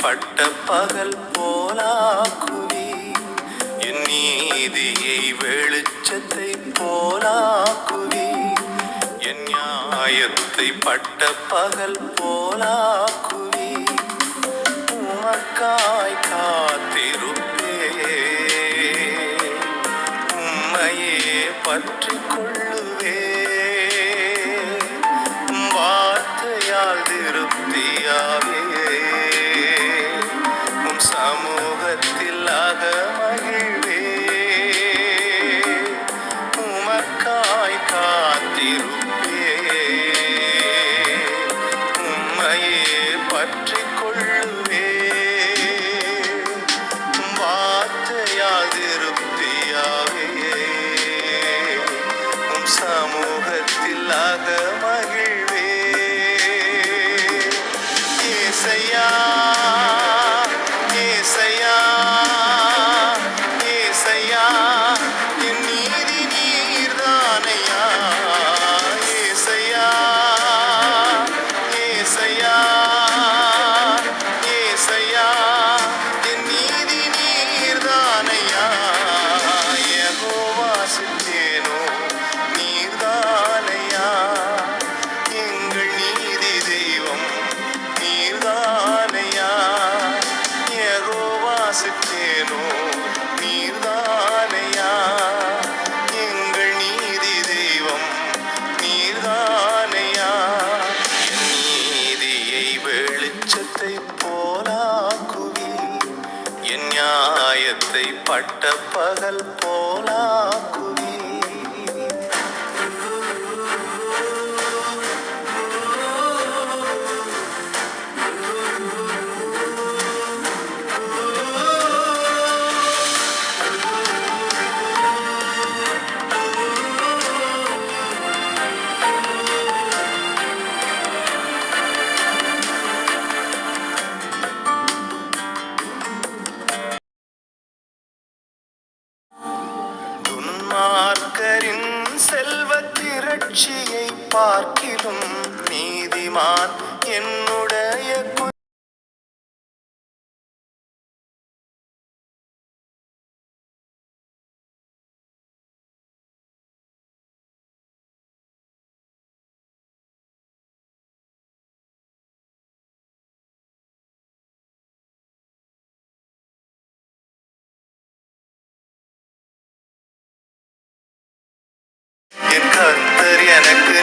பட்ட பகல் போலாக்குவி, என் நீதியை வெளிச்சத்தை போலாக்குவி, என் நியாயத்தை பட்ட பகல் போலாக்குவி, உமக்காய் காத்திருப்பே, உம்மையே பற்றி கொள்ளுவே, வார்த்தையால் திருப்தியாவே, உம் சமூகத்தில் அகமகிழ்வே, உமக்காய் காத்திருப்பே, உம்மையே பற்றி கொள்ளுவே, வார்த்தையால் திருப்தியாவே, உம் சமூகத்தில் அகமகிழ்வே. ஏசையா ஏசையா ஏசையா, என் நீதி நீர்தானையா, ஏசையா ஏசையா ஏசையா, என் நீதி நீர்தானையா, யெகோவா சித்தேனோ நீர்தானையா, எங்கள் நீதி தெய்வம் நீர்தானையா, யெகோவா சித்தேனோ நீர்தானையா, எங்கள் நீதி தெய்வம் நீர்தானையா, என் நீதியை வெளிச்சத்தை போலாக்குவி, என் நியாயத்தை பட்ட பகல் போலாக்குவி. துன்மார்க்கரின் செல்வத் திரட்சியை பார்க்கிலும் நீதிமான் என்னுடைய என் கர்த்தர் எனக்கு